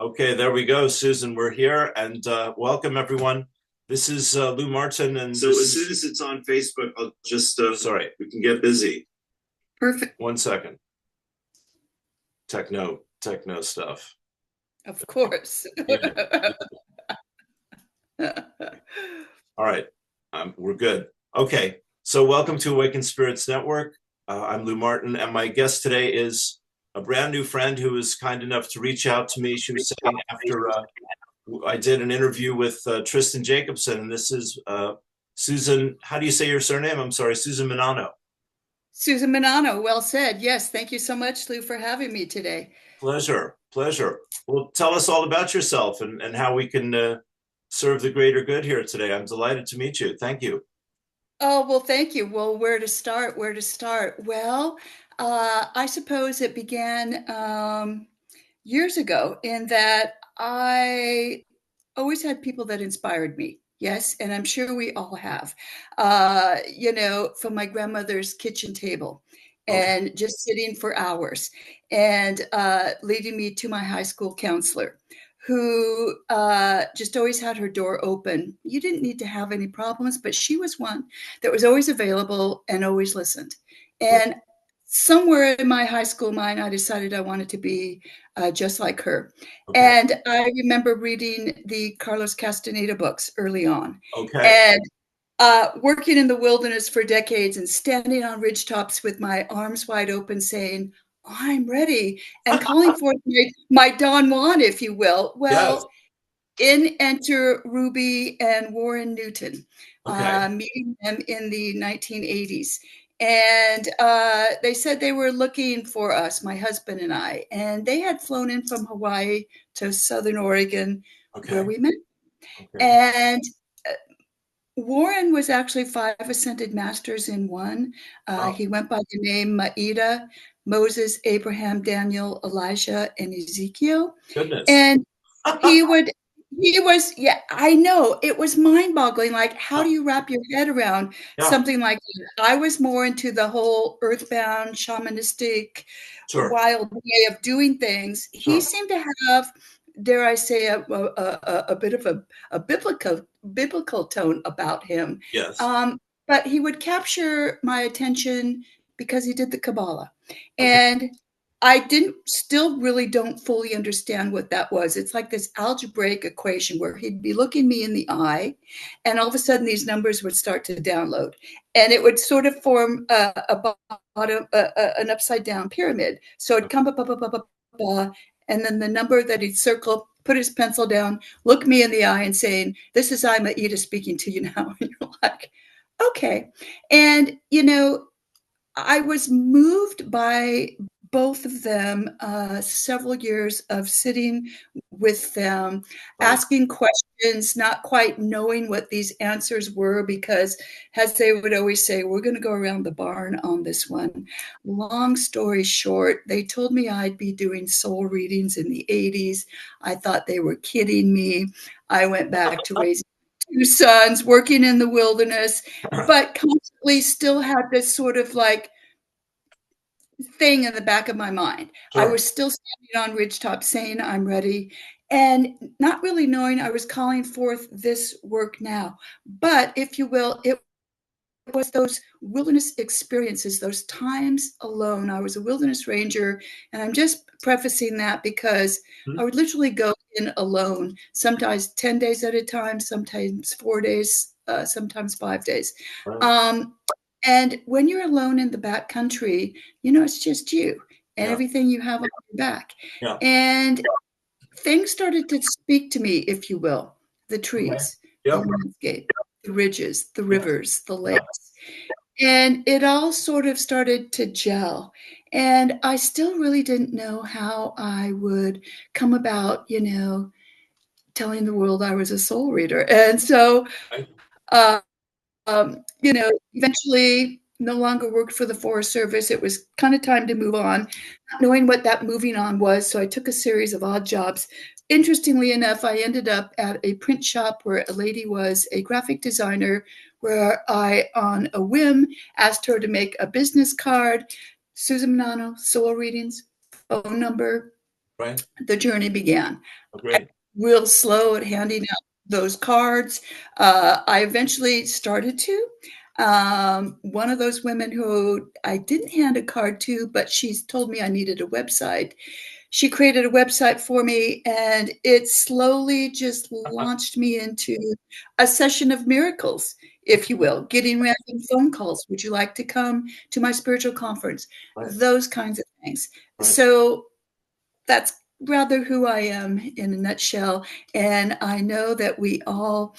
Okay, there we go, Susan. We're here, and welcome everyone. This is Lou Martin, and So as soon as it's on Facebook, I'll just sorry, we can get busy. Perfect. 1 second. Techno stuff. Of course. All right, we're good. Okay, so welcome to Awakened Spirits Network. I'm Lou Martin, and my guest today is a brand new friend who was kind enough to reach out to me. She was saying after I did an interview with Tristan Jacobson, and this is Susan. How do you say your surname? I'm sorry, Susan Menanno. Susan Menanno, well said. Yes, thank you so much, Lou, for having me today. Pleasure. Well, tell us all about yourself and how we can serve the greater good here today. I'm delighted to meet you. Thank you. Oh, well, thank you. Well, where to start? Well, I suppose it began years ago in that I always had people that inspired me. Yes, and I'm sure we all have. From my grandmother's kitchen table Okay. and just sitting for hours and leading me to my high school counselor who just always had her door open. You didn't need to have any problems, but she was one that was always available and always listened. Great. And somewhere in my high school mind, I decided I wanted to be just like her. Okay. And I remember reading the Carlos Castaneda books early on. Okay. And working in the wilderness for decades and standing on ridgetops with my arms wide open saying, I'm ready, and calling forth my Don Juan, if you will. Yes. Well, in enter Ruby and Warren Newton, Okay. meeting them in the 1980s. And they said they were looking for us, my husband and I. And they had flown in from Hawaii to Southern Oregon, where Okay. we met. Okay. And Warren was actually 5 ascended masters in one. Wow. He went by the name Maida, Moses, Abraham, Daniel, Elijah, and Ezekiel. Goodness. And he was, yeah, I know. It was mind-boggling. Like, how do you wrap your head around Yeah. something like that? I was more into the whole earthbound, shamanistic, Sure. wild way of doing things. He Sure. seemed to have, dare I say, a bit of a biblical tone about him. Yes. But he would capture my attention because he did the Kabbalah. Okay. And I still really don't fully understand what that was. It's like this algebraic equation where he'd be looking me in the eye, and all of a sudden these numbers would start to download, and it would sort of form an upside down pyramid. So it'd come up, and then the number that he'd circle, put his pencil down, look me in the eye, and saying, "This is Aida speaking to you now." And you're like, "Okay," and I was moved by both of them, several years of sitting with them, Right. asking questions, not quite knowing what these answers were, because, as they would always say, we're going to go around the barn on this one. Long story short, they told me I'd be doing soul readings in the 80s. I thought they were kidding me. I went back to raising 2 sons, working in the wilderness, but constantly still had this sort of like thing in the back of my mind. I Sure. was still standing on ridgetop saying I'm ready and not really knowing I was calling forth this work now. But if you will, it was those wilderness experiences, those times alone. I was a wilderness ranger, and I'm just prefacing that because I would literally go in alone, sometimes 10 days at a time, sometimes 4 days, sometimes 5 days. Right. And when you're alone in the back country, it's just you and Yeah. everything you have on your back. Yeah. And things started to speak to me, if you will, the Okay. trees, the Yeah. landscape, the ridges, the Yeah. rivers, the Yeah. lakes. And it all sort of started to gel. And I still really didn't know how I would come about, telling the world I was a soul reader. And so, Right. uh, eventually no longer worked for the Forest Service. It was kind of time to move on, not knowing what that moving on was. So I took a series of odd jobs. Interestingly enough, I ended up at a print shop where a lady was a graphic designer, where I, on a whim, asked her to make a business card, Susan Menanno, soul readings, phone number, Right. the journey began. Oh, I great. was real slow at handing out those cards. I eventually started to. One of those women who I didn't hand a card to, but she's told me I needed a website. She created a website for me, and it slowly just launched me into a session of miracles, if you will, getting random phone calls. Would you like to come to my spiritual conference? Right. Those kinds of things. Right. So that's rather who I am in a nutshell. And I know that we all,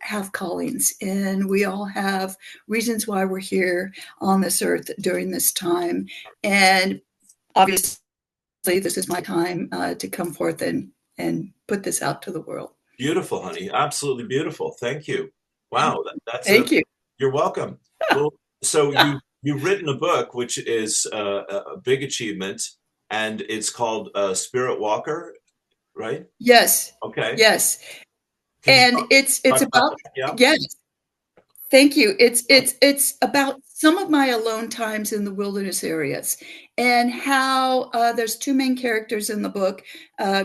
have callings, and we all have reasons why we're here on this earth during this time. And obviously, this is my time to come forth and put this out to the world. Beautiful, honey. Absolutely beautiful. Thank you. Wow, that's a. Thank you. You're welcome. Well, so Yeah. you've written a book, which is a big achievement, and it's called Spirit Walker, right? Yes. Okay. Yes. Can you And it's talk about about, that? Yeah. yes. Thank you. It's about some of my alone times in the wilderness areas, and how there's two main characters in the book: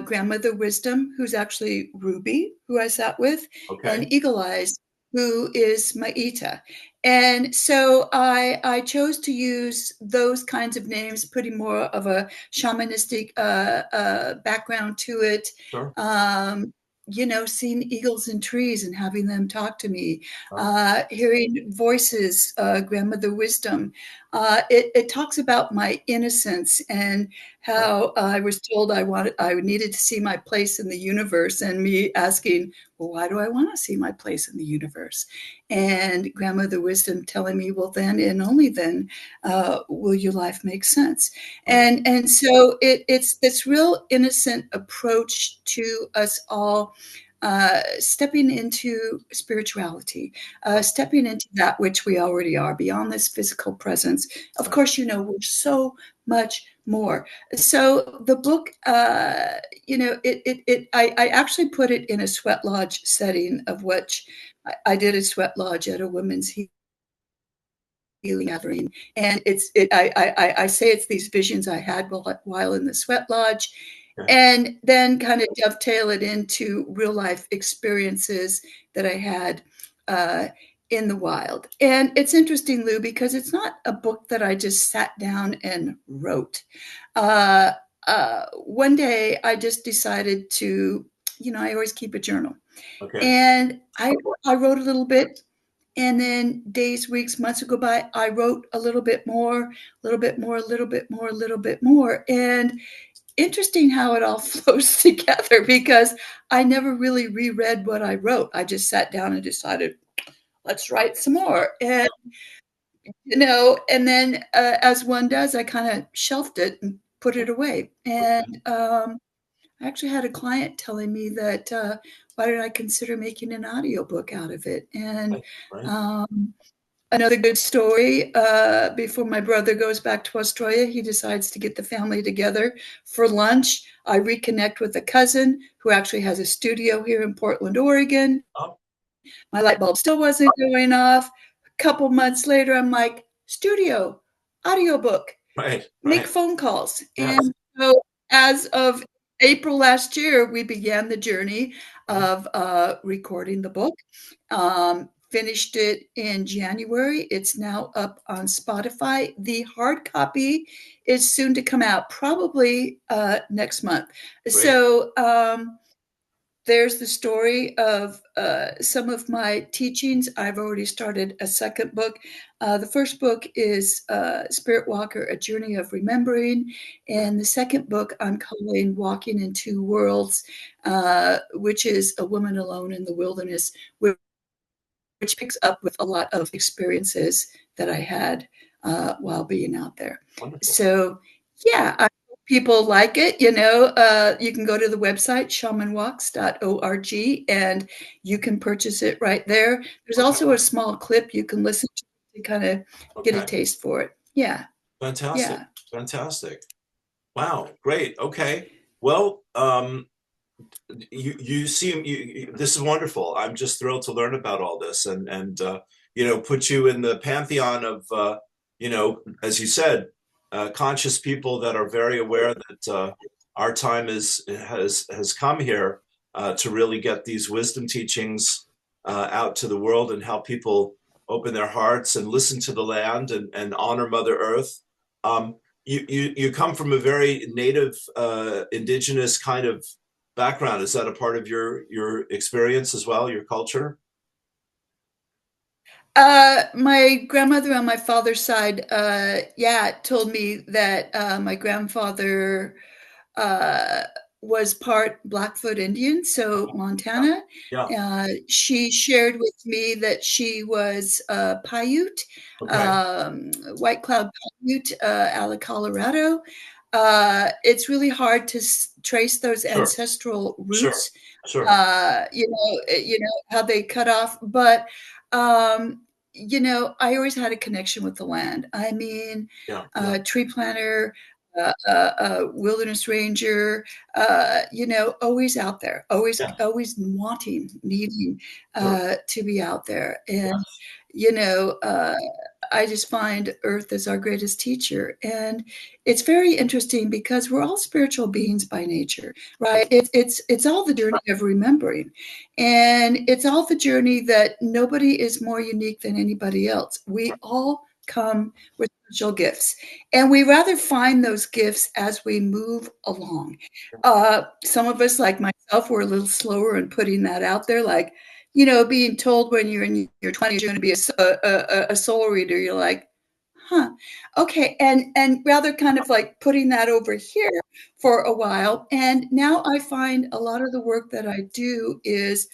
Grandmother Wisdom, who's actually Ruby, who I sat with, Okay. and Eagle Eyes, who is Maita. And so I chose to use those kinds of names, putting more of a shamanistic background to it. Sure. Seeing eagles in trees and having them talk to me, Oh, hearing voices, grandmother wisdom. It talks about my innocence and right. how I was told I needed to see my place in the universe, and me asking, well, why do I want to see my place in the universe? And grandmother wisdom telling me, well, then and only then will your life make sense. Right. And so it's this real innocent approach to us all stepping into spirituality, Right. stepping into that which we already are beyond this physical presence. Of Right. course, we're so much more. So the book, I actually put it in a sweat lodge setting, of which I did a sweat lodge at a women's healing gathering. And I say it's these visions I had while in the sweat lodge, Okay. and then kind of dovetail it into real life experiences that I had uh, in the wild. And it's interesting, Lou, because it's not a book that I just sat down and wrote. Uh, One day I just decided to, I always keep a journal, Okay. and I wrote a little bit, and then days, weeks, months would go by. I wrote a little bit more, a little bit more, a little bit more, a little bit more. And interesting how it all flows together, because I never really reread what I wrote. I just sat down and decided, let's write some more. And then as one does, I kind of shelved it and put it away. And I actually had a client telling me that why did I consider making an audiobook out of it? And Right. Right. um, another good story, before my brother goes back to Australia, he decides to get the family together for lunch. I reconnect with a cousin who actually has a studio here in Portland, Oregon. Oh, My light bulb still wasn't going off. A couple months later, I'm like, studio, audiobook, right. make Right. phone calls. Yes. And so as of April last year, we began the journey Right. of recording the book. Finished it in January. It's now up on Spotify. The hard copy is soon to come out, probably next month. Great. So there's the story of some of my teachings. I've already started a second book. The first book is Spirit Walker, A Journey of Remembering. Okay. And the second book I'm calling Walking in Two Worlds, which is a woman alone in the wilderness, which picks up with a lot of experiences that I had while being out there. Wonderful. So, yeah, I hope people like it. You can go to the website, shamanwalks.org, and you can purchase it right there. There's Okay. also a small clip you can listen to kind of get a Okay. taste for it. Yeah, Fantastic. yeah. Fantastic. Wow. Great. Okay. Well, you seem this is wonderful. I'm just thrilled to learn about all this, and put you in the pantheon of as you said, conscious people that are very aware that our time has come here to really get these wisdom teachings out to the world and help people open their hearts and listen to the land and honor Mother Earth. You come from a very native, indigenous kind of background. Is that a part of your experience as well, your culture? My grandmother on my father's side, yeah, told me that my grandfather uh, was part Blackfoot Indian, so Yeah, Montana. yeah. She shared with me that she was Paiute, Okay. White Cloud Paiute, out of Colorado. It's really hard to trace those Sure, ancestral sure, roots, sure. you know how they cut off, but um, I always had a connection with the land. I mean, Yeah, yeah, tree planter, wilderness ranger, always out there, yeah. always wanting, needing Sure. to be out there. And, Yes. you know, uh, I just find Earth is our greatest teacher. And it's very interesting because we're all spiritual beings by nature, right? It's all the journey of remembering. And it's all the journey that nobody is more unique than anybody else. We all come with spiritual gifts. And we rather find those gifts as we move along. Some of us, like myself, were a little slower in putting that out there. Like, being told when you're in your 20s you're going to be a soul reader. You're like, huh, okay, and rather kind of like putting that over here for a while. And now I find a lot of the work that I do is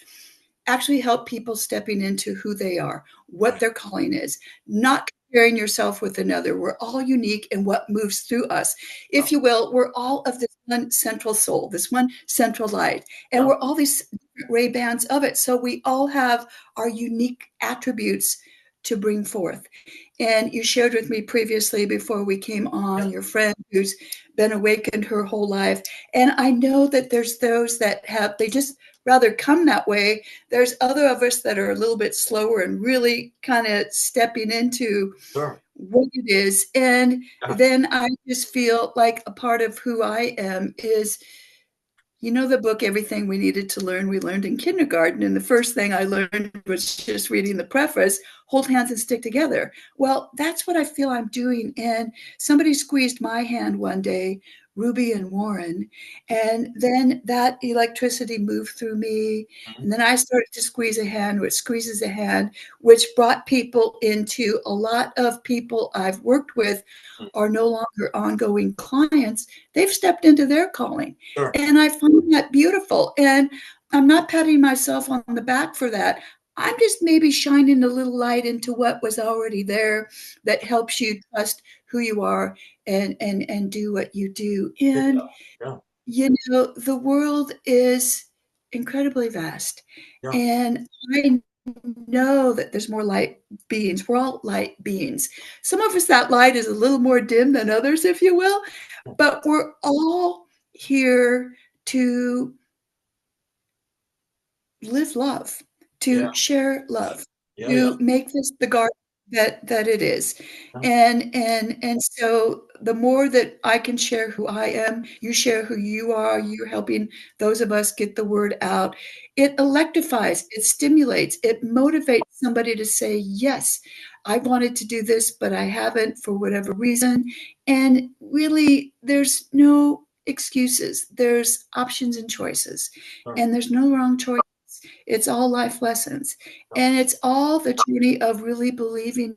actually help people stepping into who they are, what Right. their calling is, not comparing yourself with another. We're all unique in what moves through us. Yeah, If you will, we're all of this one central soul, this one central light, and yeah, we're all these different ray bands of it. So we all have our unique attributes to bring forth. And you shared with me previously before we came yeah. on your friend who's been awakened her whole life. And I know that there's those that they just rather come that way. There's other of us that are a little bit slower and really kind of stepping into Sure. what it is. And Yeah, then I just feel like a part of who I am is, the book, Everything We Needed to Learn, we learned in kindergarten. And the first thing I learned was just reading the preface, hold hands and stick together. Well, that's what I feel I'm doing. And somebody squeezed my hand one day, Ruby and Warren. And then that electricity moved through me. mhm, And then I started to squeeze a hand, which squeezes a hand, which brought people into a lot of people I've worked with mhm. are no longer ongoing clients. They've stepped into their calling. Sure. And I find that beautiful. And I'm not patting myself on the back for that. I'm just maybe shining a little light into what was already there that helps you trust who you are and do what you do. Yeah, And yeah, the world is incredibly vast. yeah. And I know that there's more light beings. We're all light beings. Some of us, that light is a little more dim than others, if you will, but we're all here to live love, Yeah, to share love, yeah, yeah. to make this the garden that it is. Yeah. And so the more that I can share who I am, you share who you are, you're helping those of us get the word out. It electrifies, it stimulates, it motivates somebody to say, yes, I wanted to do this, but I haven't for whatever reason. And really, there's no excuses. There's options and choices, Sure. and there's no wrong choice. It's all life lessons. Yeah, And it's all the journey of really believing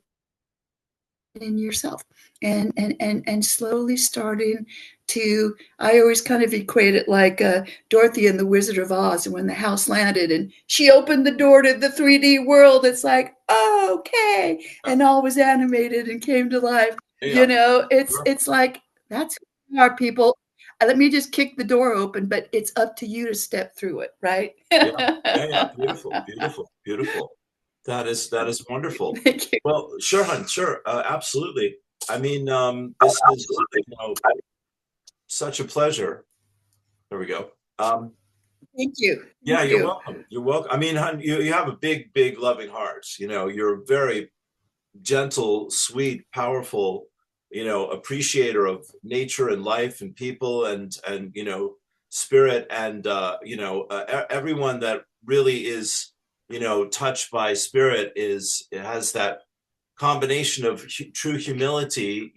in yourself and slowly starting to, I always kind of equate it like Dorothy and the Wizard of Oz, and when the house landed and she opened the door to the 3D world, it's like, oh, okay. And all was animated and came to life. yeah, It's sure. it's like, that's who we are, people. Let me just kick the door open, but it's up to you to step through it, right? Yeah, yeah, yeah. Beautiful, beautiful, beautiful. That is wonderful. Thank you. Well, sure, hon, sure, absolutely. I mean, this is, such a pleasure. There we go. Thank you. Thank Yeah, you're you. welcome. You're welcome. I mean, hon, you have a big, big, loving heart. You're very gentle, sweet, powerful appreciator of nature and life and people and spirit and everyone that really is touched by spirit it has that combination of true humility,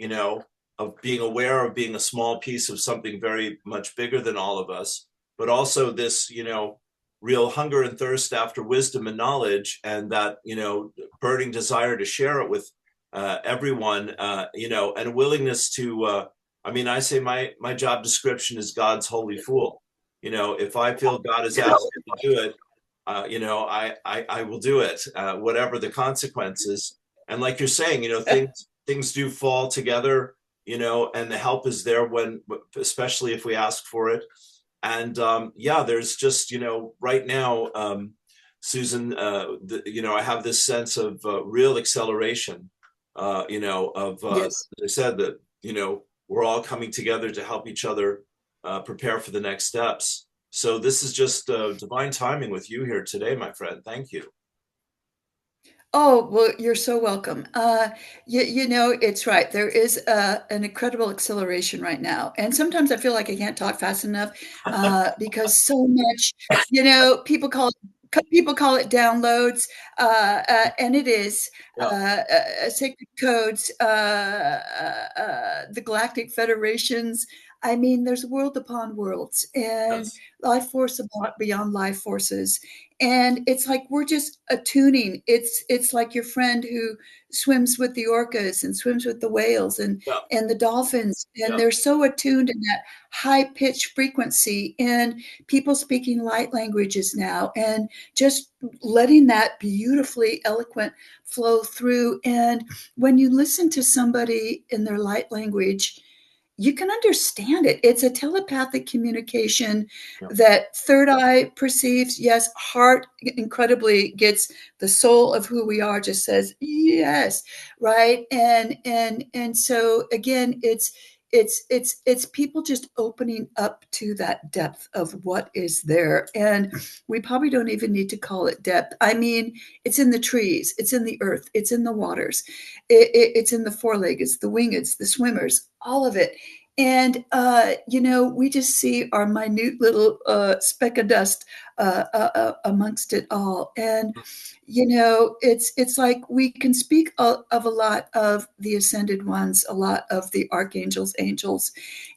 of being aware of being a small piece of something very much bigger than all of us, but also this, real hunger and thirst after wisdom and knowledge, and that, burning desire to share it with everyone, and a willingness to, I say my job description is God's holy fool. If I feel God has asked me to do it, I will do it, whatever the consequences. And like you're saying, things do fall together, and the help is there when, especially if we ask for it. And there's just, right now, Susan, I have this sense of real acceleration, Yes. as I said, that, we're all coming together to help each other prepare for the next steps. So this is just divine timing with you here today, my friend. Thank you. Oh, well, you're so welcome. It's right. There is an incredible acceleration right now. And sometimes I feel like I can't talk fast enough because so much, people call it downloads, and it is Yeah. sacred codes, the galactic federations. I mean, there's world upon worlds and Yes. life force beyond life forces. And it's like we're just attuning. It's like your friend who swims with the orcas and swims with the whales Yeah. and the dolphins, and Yeah. they're so attuned in that high pitched frequency, and people speaking light languages now, and just letting that beautifully eloquent flow through. And when you listen to somebody in their light language, you can understand it. It's a telepathic communication Yeah. that third eye perceives. Yes, heart incredibly gets the soul of who we are, just says yes, right? And so again, it's people just opening up to that depth of what is there. And we probably don't even need to call it depth. I mean, it's in the trees, it's in the earth, it's in the waters, it's in the four-leggeds, the wingeds, the swimmers, all of it. And we just see our minute little speck of dust amongst it all. And it's like we can speak of a lot of the ascended ones, a lot of the archangels, angels.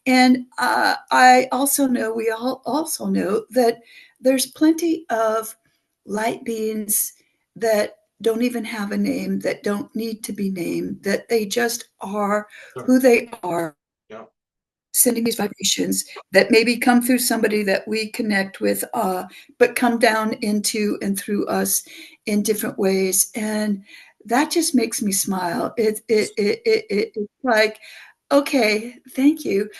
And I also know, we all also know that there's plenty of light beings that don't even have a name, that don't need to be named, that they just are Sure. who they are, Yeah. sending these vibrations that maybe come through somebody that we connect with, but come down into and through us in different ways. And that just makes me smile. It's like, okay, thank you.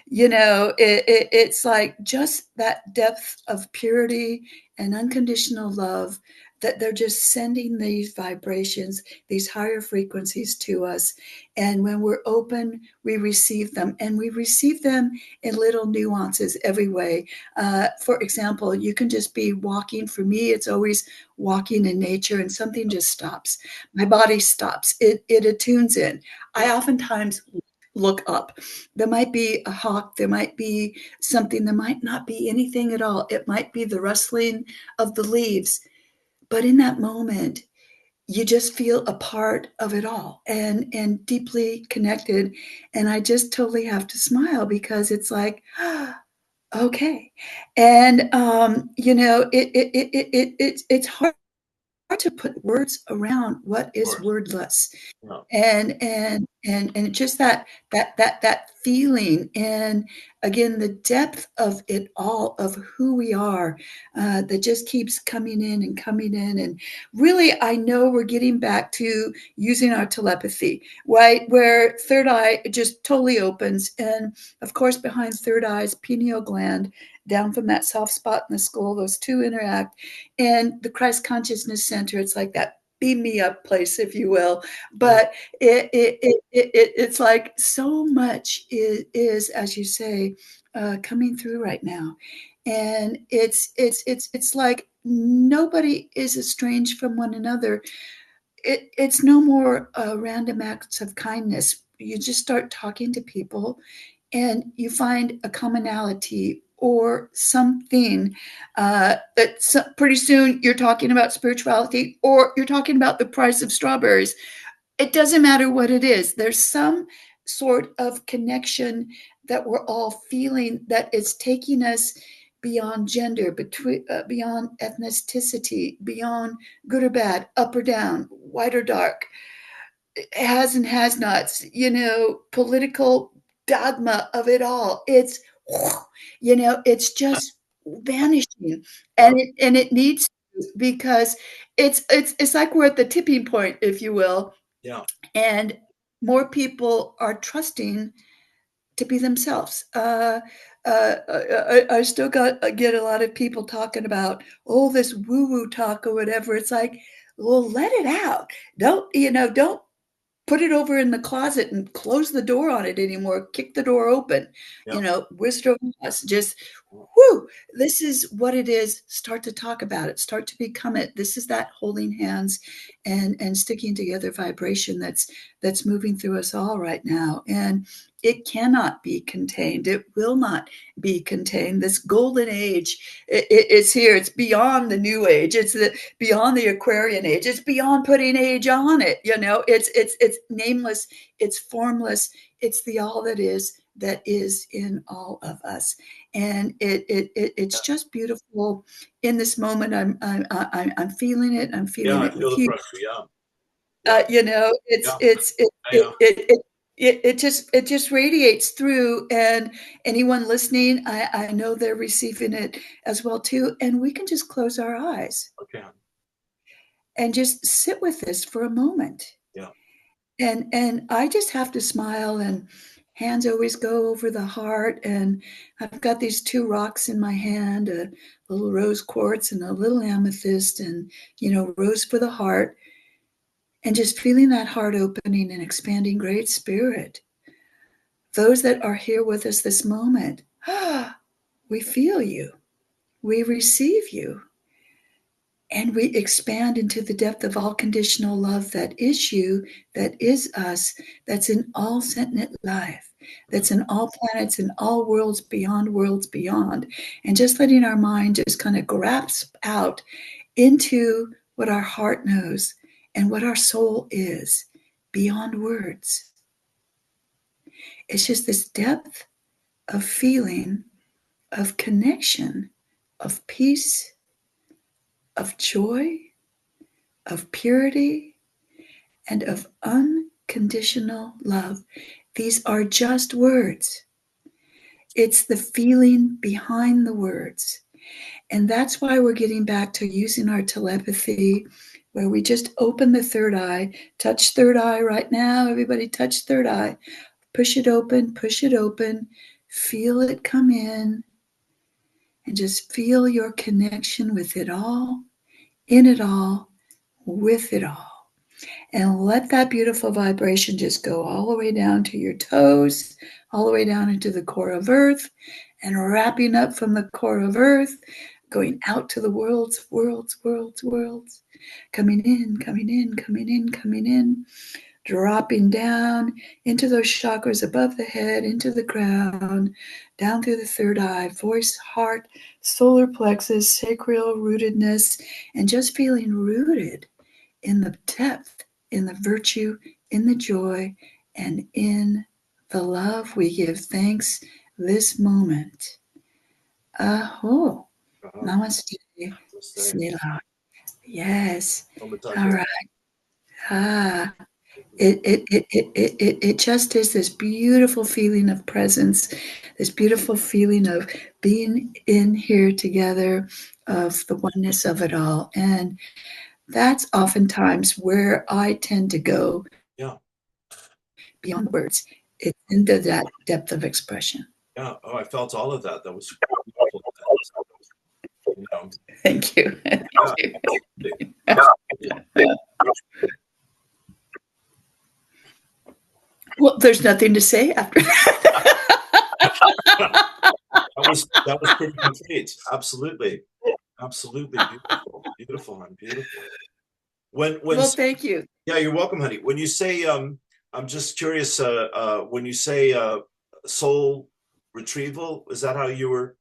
It's like just that depth of purity and unconditional love, that they're just sending these vibrations, these higher frequencies to us. And when we're open, we receive them, and we receive them in little nuances every way. For example, you can just be walking. For me, it's always walking in nature, and something just stops. My body stops. It attunes in. I oftentimes look up. There might be a hawk, there might be something, there might not be anything at all. It might be the rustling of the leaves. But in that moment, you just feel a part of it all, and deeply connected. And I just totally have to smile because it's like, okay. And it's hard to put words around what Of is course. wordless. Yeah. And just that feeling, and again the depth of it all, of who we are, that just keeps coming in and coming in. And really, I know we're getting back to using our telepathy, right, where third eye just totally opens. And of course, behind third eye's pineal gland, down from that soft spot in the skull, those two interact. And the Christ consciousness center, it's like that beam me up place, if you will. But it's like so much is, as you say, coming through right now. And it's like nobody is estranged from one another. It's no more random acts of kindness. you just start talking to people and you find a commonality or something that pretty soon you're talking about spirituality or you're talking about the price of strawberries. It doesn't matter what it is. There's some sort of connection that we're all feeling that is taking us beyond gender, beyond ethnicity, beyond good or bad, up or down, white or dark, has and has nots, political dogma of it all. It's just vanishing, and it needs to, because it's like we're at the tipping point, if you will. Yeah. And more people are trusting to be themselves. I still get a lot of people talking about, oh, this woo-woo talk or whatever. It's like, well, let it out. Don't put it over in the closet and close the door on it anymore. Kick the door open. Yeah. Wizard of Oz, just whoo, this is what it is. Start to talk about it. Start to become it. This is that holding hands and sticking together vibration that's moving through us all right now. And it cannot be contained. It will not be contained. This golden age, it's here. It's beyond the new age. It's beyond the Aquarian age. It's beyond putting age on it. It's nameless. It's formless. It's the all that is in all of us. And it's just beautiful in this moment. I'm feeling it. I'm feeling I it feel with the you. pressure. Yeah. It just radiates through, and anyone listening, I know they're receiving it as well too. And we can just close our eyes Okay. and just sit with this for a moment. Yeah. And I just have to smile, and hands always go over the heart. And I've got these two rocks in my hand, a little rose quartz and a little amethyst, and rose for the heart. And just feeling that heart opening and expanding. Great Spirit, those that are here with us this moment, we feel you, we receive you, and we expand into the depth of all conditional love that is you, that is us, that's in all sentient life, that's in all planets, in all worlds beyond. And just letting our mind just kind of grasp out into what our heart knows and what our soul is beyond words. It's just this depth of feeling, of connection, of peace, of joy, of purity, and of unconditional love. These are just words. It's the feeling behind the words. And that's why we're getting back to using our telepathy, where we just open the third eye. Touch third eye right now. Everybody touch third eye. Push it open, feel it come in, and just feel your connection with it all, in it all, with it all. And let that beautiful vibration just go all the way down to your toes, all the way down into the core of Earth, and wrapping up from the core of Earth, going out to the worlds, coming in, dropping down into those chakras above the head, into the crown, down through the third eye, voice, heart, solar plexus, sacral rootedness, and just feeling rooted in the depth, in the virtue, in the joy, and in the love. We give thanks this moment. Aho. Namaste. Selah. Yes. All right. It just is this beautiful feeling of presence, this beautiful feeling of being in here together, of the oneness of it all. And that's oftentimes where I tend to go. Yeah. Beyond words. It's into that depth of expression. Yeah. Oh, I felt all of that. That was beautiful. Thank you. Well, there's nothing to say after that. That was pretty complete. Absolutely. Beautiful. Well, thank you. Yeah, you're welcome, honey. When you say I'm just curious, when you say soul retrieval, is that how you were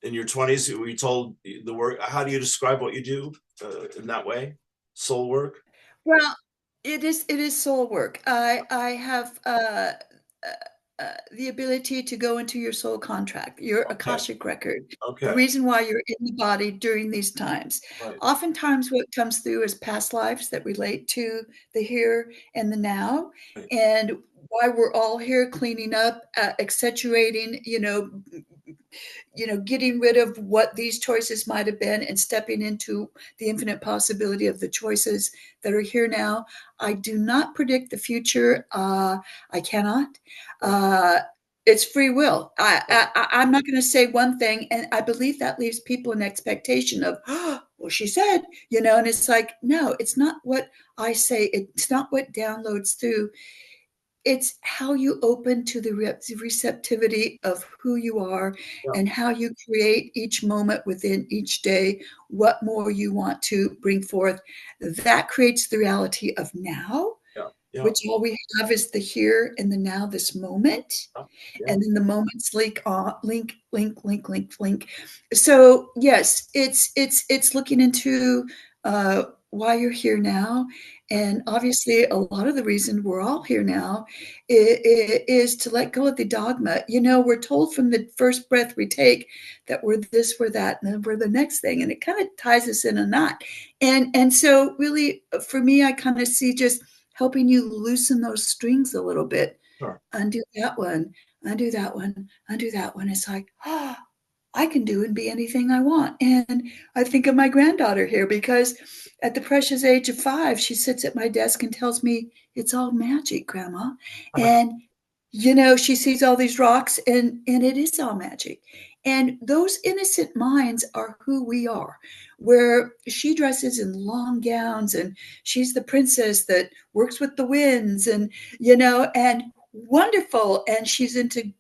in your 20s? Were you told the work? How do you describe what you do in that way? Soul work? Well, it is soul work. I have the ability to go into your soul contract, your Okay. Akashic record, the Okay. reason why you're in the body during these times. Right. Oftentimes, what comes through is past lives that relate to the here and the now, Right. and why we're all here cleaning up, accentuating, getting rid of what these choices might have been and stepping into the infinite possibility of the choices that are here now. I do not predict the future. I cannot. Right. Uh, it's free will. Right. I'm not going to say one thing, and I believe that leaves people in expectation of, oh, well, she said, and it's like, no, it's not what I say. It's not what downloads through. It's how you open to the receptivity of who you are Yeah. and how you create each moment within each day, what more you want to bring forth. That creates the reality of now, Yeah. Yeah. which all we have is the here and the now, this moment, Yeah. and then the moments link. So yes, it's looking into why you're here now, and obviously a lot of the reason we're all here now is to let go of the dogma. We're told from the first breath we take that we're this, we're that, and then we're the next thing, and it kind of ties us in a knot. And so really, for me, I kind of see just helping you loosen those strings a little bit, Sure. undo that one, undo that one, undo that one. It's like, I can do and be anything I want. And I think of my granddaughter here because at the precious age of 5, she sits at my desk and tells me, it's all magic, Grandma. And she sees all these rocks and it is all magic. And those innocent minds are who we are, where she dresses in long gowns and she's the princess that works with the winds and wonderful. And she's into,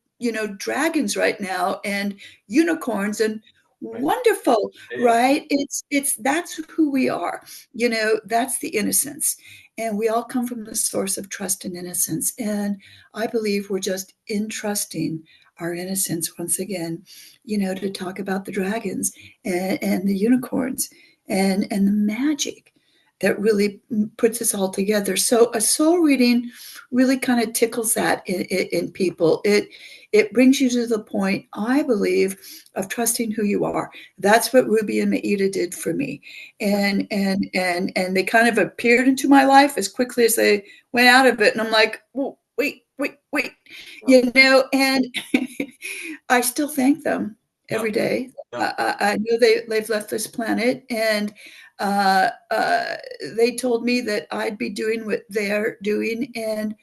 dragons right now and unicorns and Right. wonderful, Yeah. right? It's that's who we are. That's the innocence. And we all come from the source of trust and innocence. And I believe we're just entrusting our innocence once again, to talk about the dragons and the unicorns and the magic that really puts us all together. So a soul reading really kind of tickles that in people. It brings you to the point, I believe, of trusting who you are. That's what Ruby and Maida did for me, and they kind of appeared into my life as quickly as they went out of it, and I'm like, oh, wait, and I still thank them Yeah. every day. Yeah. I know they've left this planet, and uh, uh, they told me that I'd be doing what they're doing, and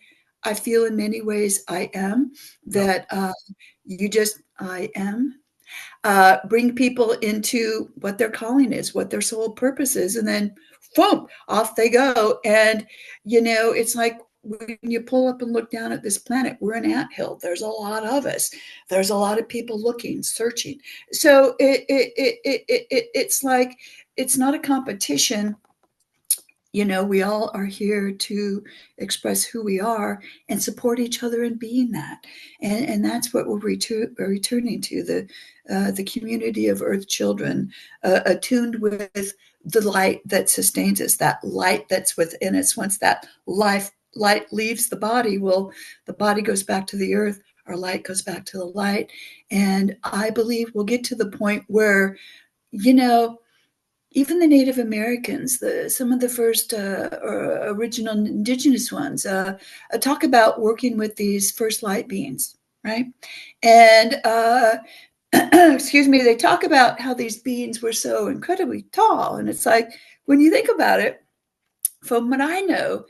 I feel in many ways I am. Yeah. That I am. Bring people into what their calling is, what their sole purpose is, and then boom, off they go. And it's like when you pull up and look down at this planet, we're an anthill. There's a lot of us. There's a lot of people looking, searching. So it's like it's not a competition. We all are here to express who we are and support each other in being that. And that's what we're returning to, the community of Earth children, attuned with the light that sustains us, that light that's within us. Once that light leaves the body, well, the body goes back to the earth, our light goes back to the light. And I believe we'll get to the point where, you know, even the Native Americans, some of the first original indigenous ones, talk about working with these first light beings, right? And excuse me, they talk about how these beings were so incredibly tall, and it's like when you think about it, from what I know,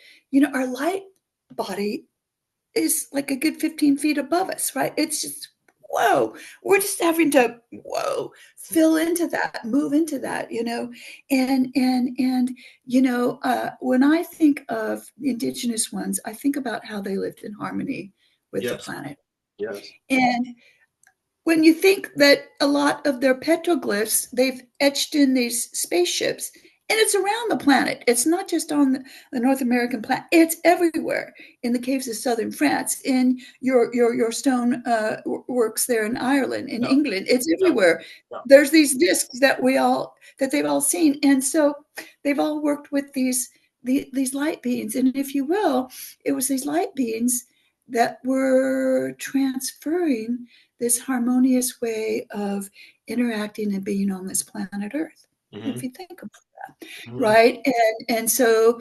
our light body is like a good 15 feet above us, right? It's just, whoa, we're just having to, whoa, fill into that, move into that, and when I think of indigenous ones, I think about how they lived in harmony with the Yes. planet. Yes. And when you think that a lot of their petroglyphs, they've etched in these spaceships, And it's around the planet. It's not just on the North American planet. It's everywhere in the caves of southern France, in your stone works there in Ireland, in Yeah, England. It's yeah, everywhere. yeah. There's these discs that they've all seen, and so they've all worked with these light beings. And if you will, it was these light beings that were transferring this harmonious way of interacting and being on this planet Earth. Mm-hmm. If you think about Mm-hmm. right, and so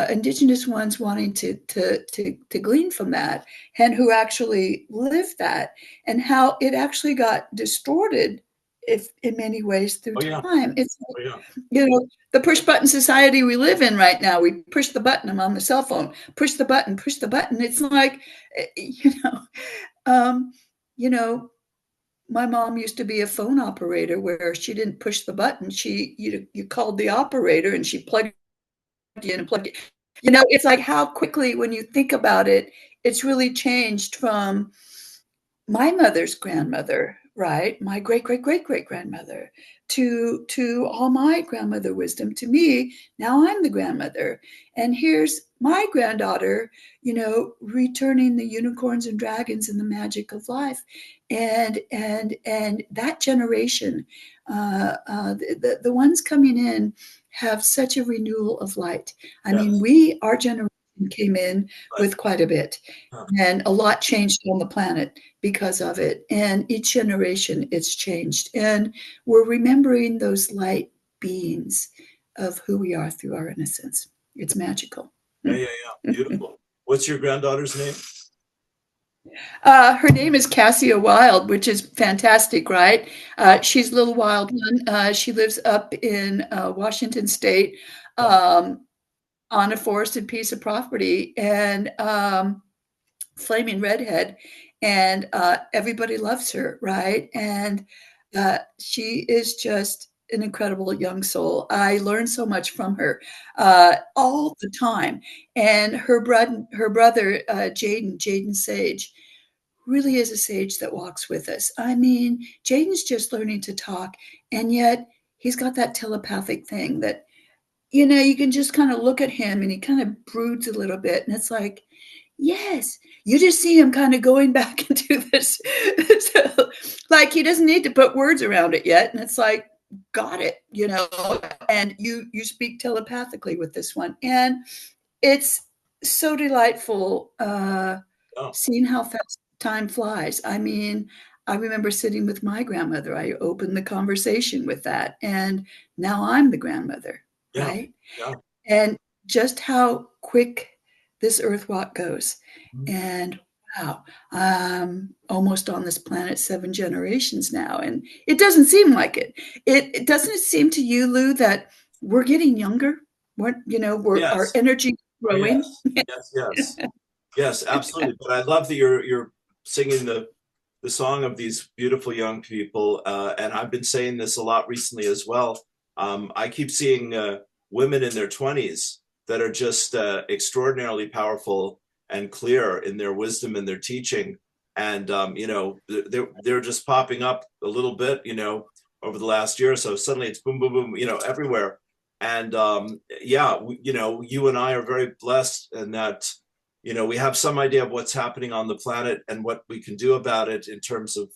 indigenous ones wanting to glean from that, and who actually lived that, and how it actually got distorted, if in many ways through Oh yeah. time. It's like, Oh yeah. the push button society we live in right now. We push the button. I'm on the cell phone. Push the button. Push the button. It's like, um, you know, my mom used to be a phone operator where she didn't push the button. You called the operator and she plugged you in and plugged it. It's like how quickly, when you think about it, it's really changed from my mother's grandmother, right? My great great great great grandmother, to all my grandmother wisdom to me. Now I'm the grandmother, and here's my granddaughter, returning the unicorns and dragons and the magic of life, and that generation, the ones coming in have such a renewal of light. I mean, Yes. our generation came in Right. with quite a bit, Yeah. and a lot changed on the planet because of it. And each generation it's changed. And we're remembering those light beings of who we are through our innocence. It's magical. Yeah. Yeah. Yeah. Beautiful. What's your granddaughter's name? Her name is Cassia Wild, which is fantastic, right? She's a little wild one. She lives up in Washington State, Yeah. um, on a forested piece of property, and flaming redhead, and everybody loves her, right? And she is just an incredible young soul. I learn so much from her all the time. And her brother, Jaden Sage, really is a sage that walks with us. I mean, Jaden's just learning to talk, and yet he's got that telepathic thing that, you can just kind of look at him and he kind of broods a little bit. And it's like, yes, you just see him kind of going back into this. So, like, he doesn't need to put words around it yet. And it's like, got it, and you speak telepathically with this one. And it's so delightful Oh, seeing how fast time flies. I mean, I remember sitting with my grandmother. I opened the conversation with that. And now I'm the grandmother, yeah. right? Yeah. And just how quick this earth walk goes. Mhm. And wow, I'm almost on this planet 7 generations now. And it doesn't seem like it. It doesn't it seem to you, Lou, that we're getting younger? Our Yes. energy Oh growing. yes. Yes. Yes. Yes. Absolutely. But I love that you're singing the song of these beautiful young people, and I've been saying this a lot recently as well. I keep seeing women in their 20s that are just extraordinarily powerful and clear in their wisdom and their teaching, and they're just popping up a little bit, over the last year or so. Suddenly, it's boom, boom, boom, everywhere. And yeah, you and I are very blessed in that we have some idea of what's happening on the planet and what we can do about it in terms of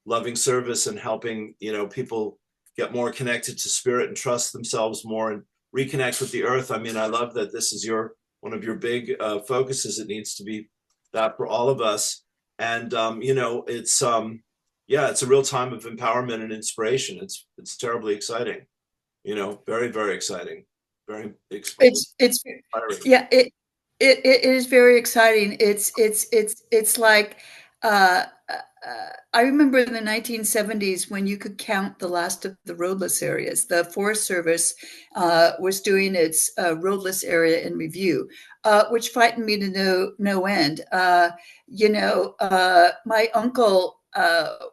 loving service and helping, people get more connected to spirit and trust themselves more and reconnect with the earth. I mean, I love that this is one of your big focuses. It needs to be that for all of us. And, yeah, it's a real time of empowerment and inspiration. It's terribly exciting, very, very exciting, very It's inspiring. yeah, it is very exciting. It's like I remember in the 1970s when you could count the last of the roadless areas. The Forest Service was doing its roadless area in review, which frightened me to no end. My uncle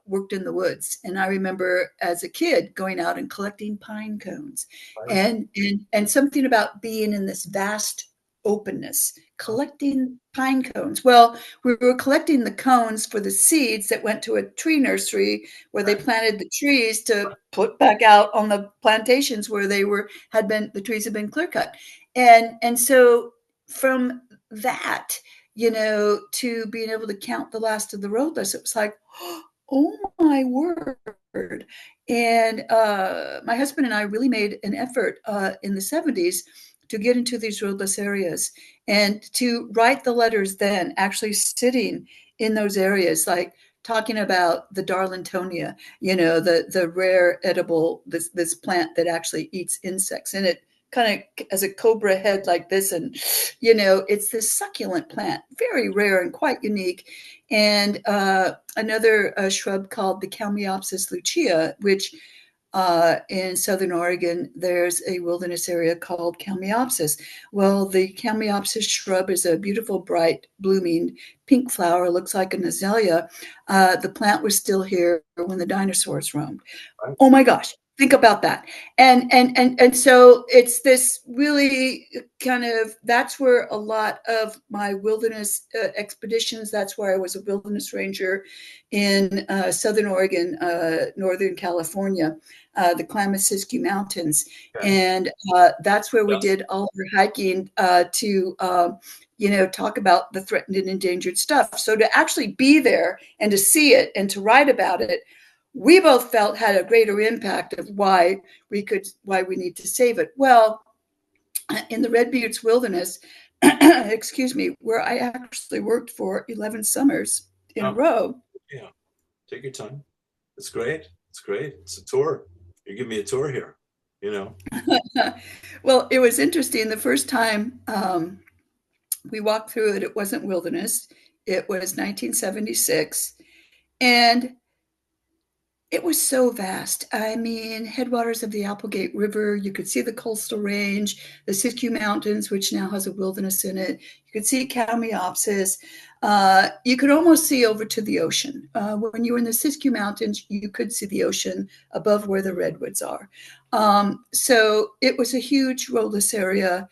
worked in the woods, and I remember as a kid going out and collecting pine cones, Right? and something about being in this vast openness, collecting pine cones. Well, we were collecting the cones for the seeds that went to a tree nursery where they planted the trees to put back out on the plantations where the trees had been clear cut. And so from that, to being able to count the last of the roadless, it was like, oh my word. And my husband and I really made an effort in the 70s to get into these roadless areas and to write the letters then, actually sitting in those areas, like talking about the Darlingtonia, the rare edible, this plant that actually eats insects. And it kind of has a cobra head like this. And, it's this succulent plant, very rare and quite unique. And another shrub called the Kalmiopsis lucia, which in Southern Oregon, there's a wilderness area called Kalmiopsis. Well, the Kalmiopsis shrub is a beautiful, bright, blooming pink flower, looks like an azalea. The plant was still here when the dinosaurs roamed. Right. Oh my gosh. Think about that. And so it's this really kind of, that's where a lot of my wilderness expeditions, that's where I was a wilderness ranger in Southern Oregon, Northern California, the Klamath-Siskiyou Mountains. Okay. And that's where we did all our hiking to talk about the threatened and endangered stuff. So to actually be there and to see it and to write about it, we both felt had a greater impact of why we need to save it. Well, in the Red Buttes Wilderness, excuse me, where I actually worked for 11 summers in a row. Yeah, take your time. It's great. It's great. It's a tour. You give me a tour here, Well, it was interesting. The first time we walked through it, it wasn't wilderness. It was 1976. And it was so vast. I mean, headwaters of the Applegate River, you could see the coastal range, the Siskiyou Mountains, which now has a wilderness in it. You could see Kalmiopsis. You could almost see over to the ocean. When you were in the Siskiyou Mountains, you could see the ocean above where the redwoods are. So it was a huge roadless area.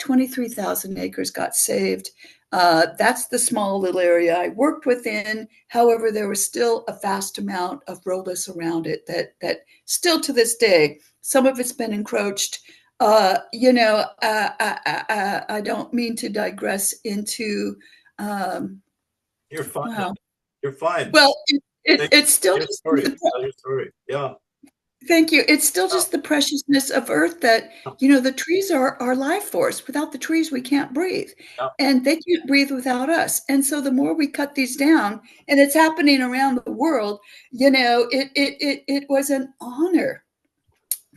23,000 acres got saved. That's the small little area I worked within. However, there was still a vast amount of roadless around it that still to this day, some of it's been encroached. I don't mean to digress into. You're fine. Wow. You're fine. Well, it's still your story. Tell your story. Yeah. Thank you. It's still just the preciousness of Earth that, the trees are our life force. Without the trees, we can't breathe. Yeah. And they can't breathe without us. And so the more we cut these down, and it's happening around the world, it was an honor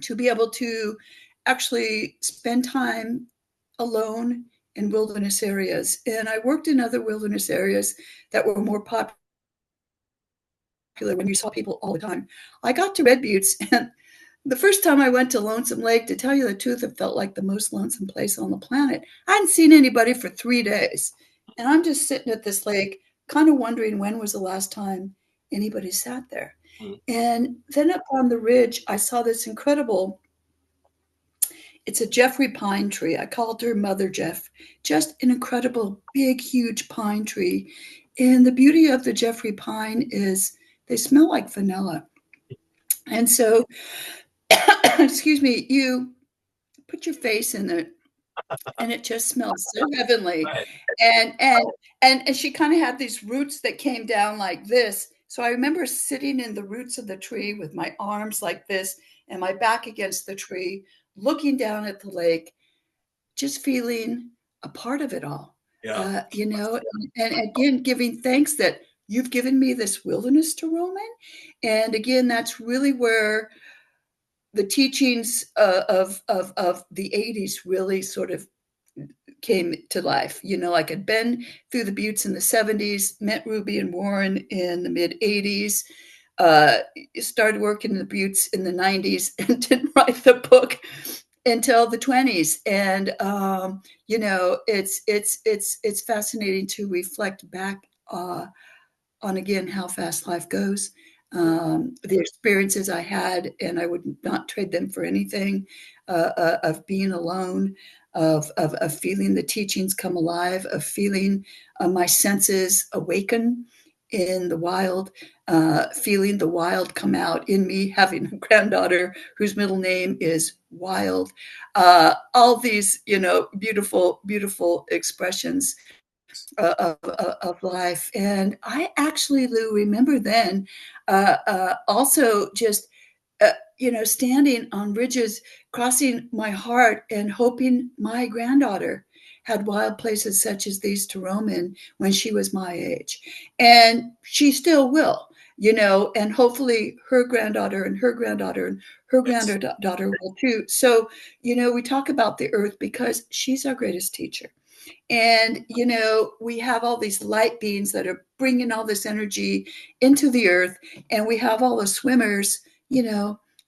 to be able to actually spend time alone in wilderness areas. And I worked in other wilderness areas that were more popular when you saw people all the time. I got to Red Buttes, and the first time I went to Lonesome Lake, to tell you the truth, it felt like the most lonesome place on the planet. I hadn't seen anybody for 3 days. And I'm just sitting at this lake, kind of wondering when was the last time anybody sat there. Mm-hmm. And then up on the ridge, I saw this incredible, it's a Jeffrey pine tree. I called her Mother Jeff, just an incredible, big, huge pine tree. And the beauty of the Jeffrey pine is they smell like vanilla. And so, excuse me, you put your face in it and it just smells so heavenly. Right. And she kind of had these roots that came down like this. So I remember sitting in the roots of the tree with my arms like this and my back against the tree, looking down at the lake, just feeling a part of it all. Yeah. And again, giving thanks that you've given me this wilderness to roam in. And again, that's really where the teachings of the 80s really sort of came to life. Like I'd been through the Buttes in the 70s, met Ruby and Warren in the mid 80s, started working in the Buttes in the 90s, and didn't write the book until the 20s. And it's fascinating to reflect back on again how fast life goes. The experiences I had, and I would not trade them for anything, of being alone, of feeling the teachings come alive, of feeling my senses awaken in the wild, feeling the wild come out in me, having a granddaughter whose middle name is Wild. All these, beautiful, beautiful expressions of life. And I actually, Lou, remember then also just, standing on ridges, crossing my heart and hoping my granddaughter had wild places such as these to roam in when she was my age. And she still will, and hopefully her granddaughter and her granddaughter and her Yes. granddaughter will too. So, we talk about the earth because she's our greatest teacher. And, we have all these light beings that are bringing all this energy into the earth. And we have all the swimmers,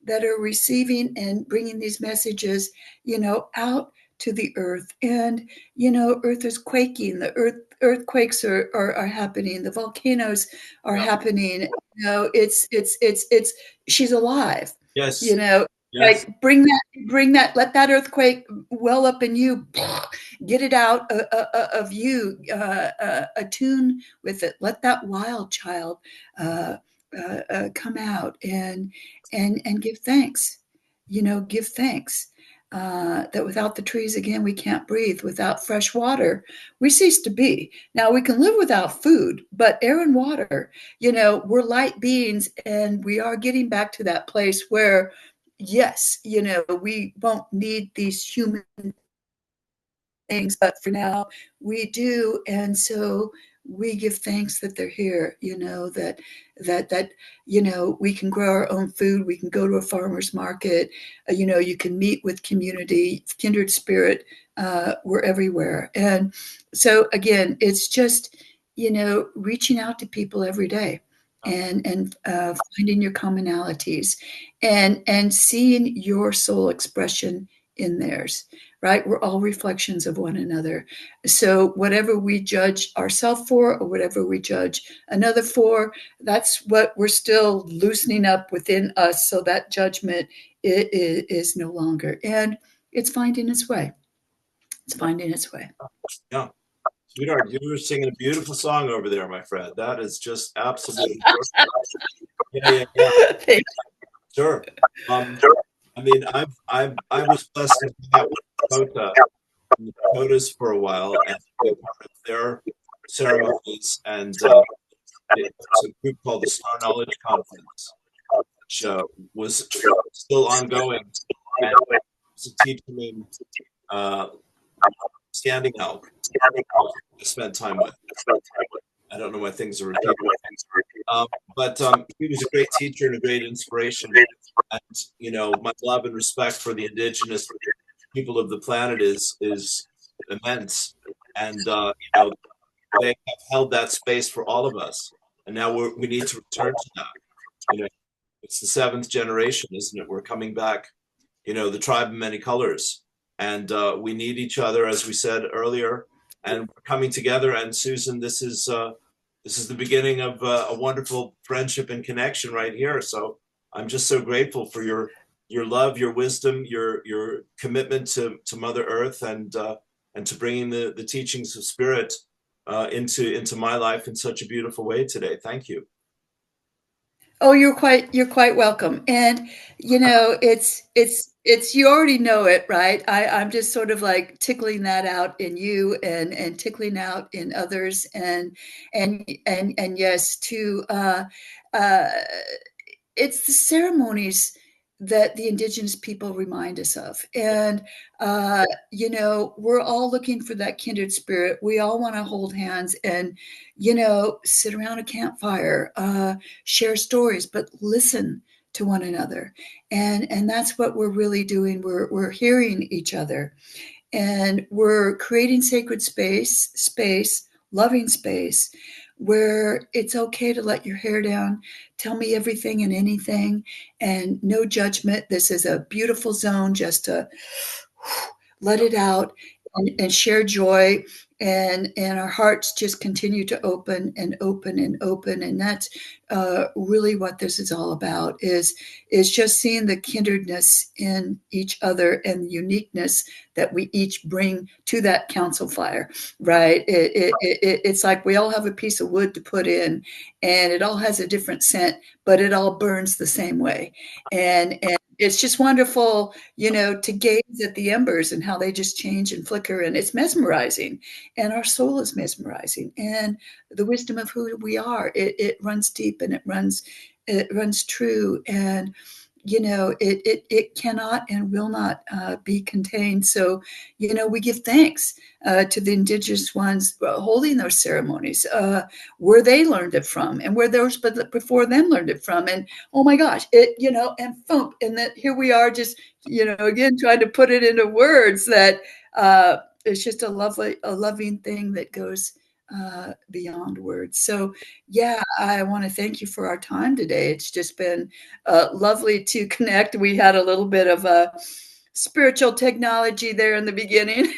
that are receiving and bringing these messages, out to the earth. And, earth is quaking, the earthquakes are happening, the volcanoes are Yeah. happening. She's alive, Yes. Yes. like bring that, let that earthquake well up in you, get it out of you, attune with it, let that wild child come out and give thanks, give thanks that without the trees, again, we can't breathe. Without fresh water, we cease to be. Now, we can live without food, but air and water, we're light beings, and we are getting back to that place where, yes, we won't need these human things, but for now we do. And so we give thanks that they're here, that we can grow our own food, we can go to a farmer's market, you can meet with community, kindred spirit, we're everywhere. And so again, it's just, reaching out to people every day, and finding your commonalities, and seeing your soul expression in theirs, right? We're all reflections of one another. So whatever we judge ourselves for, or whatever we judge another for, that's what we're still loosening up within us, so that judgment is no longer. And it's finding its way. It's finding its way. Yeah. Sweetheart, you were singing a beautiful song over there, my friend. That is just absolutely yeah, yeah, yeah. Sure. I mean, I was blessed to hang out with Dakota, in the Dakotas for a while and be a part of their ceremonies. And it's a group called the Star Knowledge Conference, which was still ongoing. And it was a teacher named uh, Standing Elk I spent time with. I don't know why things are repeating. But he was a great teacher and a great inspiration. And my love and respect for the indigenous people of the planet is immense. And they have held that space for all of us. And now we need to return to that. It's the seventh generation, isn't it? We're coming back. The tribe of many colors, and we need each other, as we said earlier. And we're coming together. And Susan, this is the beginning of a wonderful friendship and connection right here. So I'm just so grateful for your love, your wisdom, your commitment to Mother Earth, and to bringing the teachings of Spirit into my life in such a beautiful way today. Thank you. Oh, you're quite welcome. And it's you already know it, right? I'm just sort of like tickling that out in you, and tickling out in others, and yes, to uh it's the ceremonies that the indigenous people remind us of. And we're all looking for that kindred spirit. We all want to hold hands and sit around a campfire, share stories, but listen to one another. And that's what we're really doing. We're hearing each other, and we're creating sacred space, loving space, where it's okay to let your hair down, tell me everything and anything, and no judgment. This is a beautiful zone just to let it out, and share joy, and our hearts just continue to open and open and open. And that's really what this is all about, is just seeing the kindredness in each other and the uniqueness that we each bring to that council fire, right? It's like we all have a piece of wood to put in, and it all has a different scent, but it all burns the same way. And it's just wonderful, to gaze at the embers and how they just change and flicker, and it's mesmerizing. And our soul is mesmerizing, and the wisdom of who we are, it runs deep, and it runs true. And it cannot and will not be contained. So we give thanks to the indigenous ones holding those ceremonies, where they learned it from, and where those before them learned it from. And oh my gosh, and thump, and that here we are, just again trying to put it into words that it's just a loving thing that goes beyond words. So yeah, I want to thank you for our time today. It's just been lovely to connect. We had a little bit of a spiritual technology there in the beginning.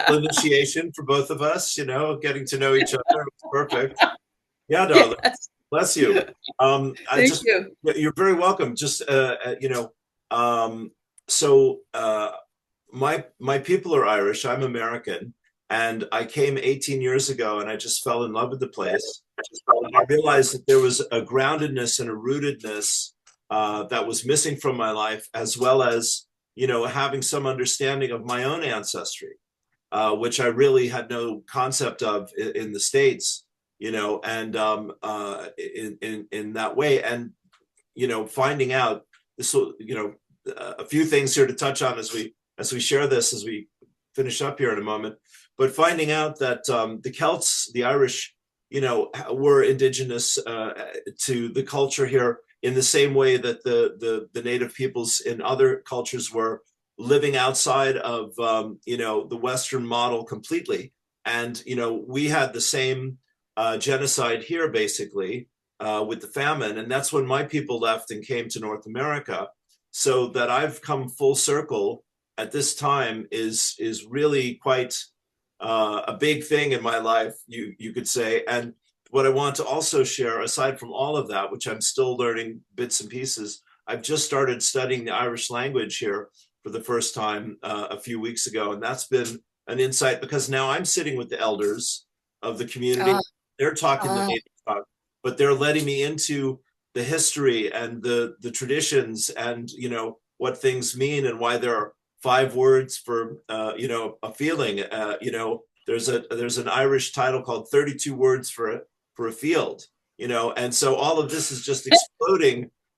Initiation for both of us, getting to know each other. It was perfect. Yeah, darling. Yes. Bless you. I Thank just, you. you're very welcome. Just, so my people are Irish. I'm American, and I came 18 years ago, and I just fell in love with the place. I realized that there was a groundedness and a rootedness that was missing from my life, as well as having some understanding of my own ancestry, which I really had no concept of in the States, and in that way, and finding out this will, a few things here to touch on as we share this, as we finish up here in a moment, but finding out that the Celts, the Irish, were indigenous to the culture here in the same way that the native peoples in other cultures were, living outside of the Western model completely. And we had the same genocide here, basically, with the famine, and that's when my people left and came to North America. So that I've come full circle at this time is really quite a big thing in my life, you could say. And what I want to also share, aside from all of that, which I'm still learning bits and pieces, I've just started studying the Irish language here for the first time a few weeks ago, and that's been an insight, because now I'm sitting with the elders of the community. Uh, They're talking the uh, native tongue, but they're letting me into the history and the traditions, and what things mean, and why there are 5 words for a feeling. There's an Irish title called 32 words for a field. And so all of this is just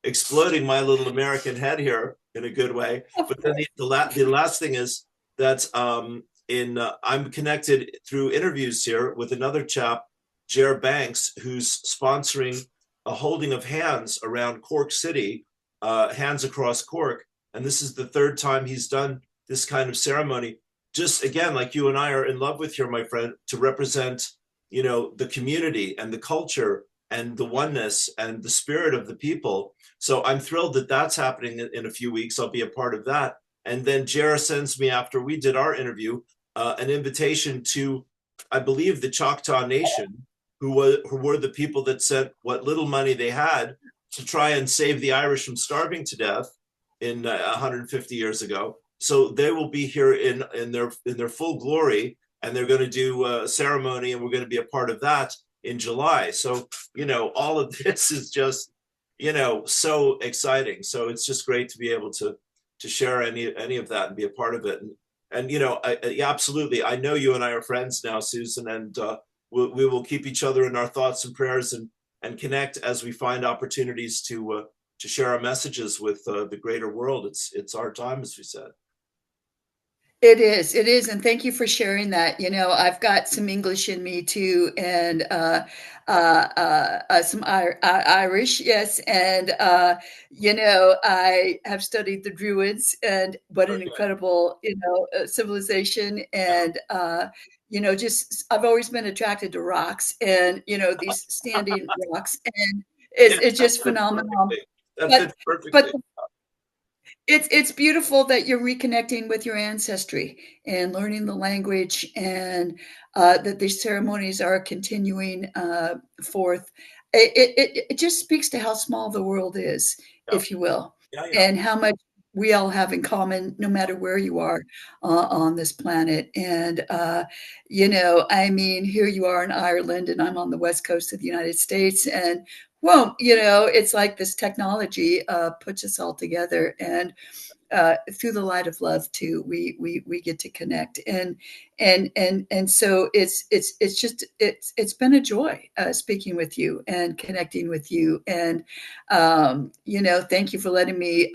exploding my little American head here in a good way. But then the last thing is that I'm connected through interviews here with another chap, Jer Banks, who's sponsoring a holding of hands around Cork City, hands across Cork. And this is the third time he's done this kind of ceremony. Just again, like you and I are in love with here, my friend, to represent, the community and the culture and the oneness and the spirit of the people. So I'm thrilled that that's happening in a few weeks. I'll be a part of that. And then Jara sends me, after we did our interview, an invitation to, I believe, the Choctaw Nation, who were the people that sent what little money they had to try and save the Irish from starving to death in 150 years ago. So they will be here in their full glory, and they're going to do a ceremony, and we're going to be a part of that in July. So all of this is just so exciting. So it's just great to be able to share any of that and be a part of it. And yeah, absolutely. I know you and I are friends now, Susan, and we will keep each other in our thoughts and prayers, and connect as we find opportunities to share our messages with the greater world. It's our time, as we said. it is, and thank you for sharing that. I've got some English in me too, and some Irish, yes, and I have studied the Druids, and what an Okay. incredible civilization. And just I've always been attracted to rocks, and these standing rocks, and Yeah, it's that just fits phenomenal. perfectly. That But fits but perfectly. It's beautiful that you're reconnecting with your ancestry and learning the language, and that these ceremonies are continuing forth. It just speaks to how small the world is, Yeah, if you will, yeah, yeah. and how much we all have in common, no matter where you are on this planet. And I mean, here you are in Ireland, and I'm on the west coast of the United States, and well, it's like this technology puts us all together, and through the light of love too, we get to connect, and so it's been a joy speaking with you and connecting with you, and thank you for letting me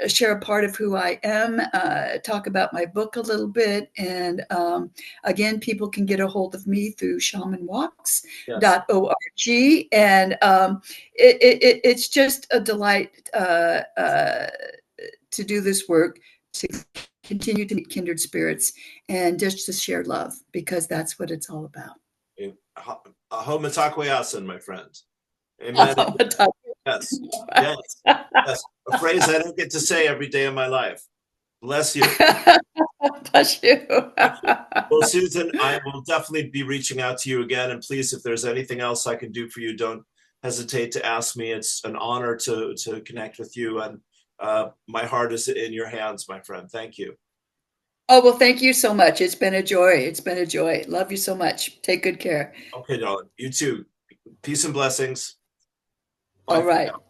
share a part of who I am, talk about my book a little bit, and again, people can get a hold of me through Yes. shamanwalks.org, and it's just a delight to do this work, to continue to meet kindred spirits, and just to share love, because that's what it's all about. Aho matakwe asen, my friend. Amen. Yes. Yes. Yes. A phrase I don't get to say every day of my life. Bless you. Bless you. Well, Susan, I will definitely be reaching out to you again. And please, if there's anything else I can do for you, don't hesitate to ask me. It's an honor to connect with you. And my heart is in your hands, my friend. Thank you. Oh, well, thank you so much. It's been a joy. It's been a joy. Love you so much. Take good care. Okay, darling. You too. Peace and blessings. Bye All for right. now.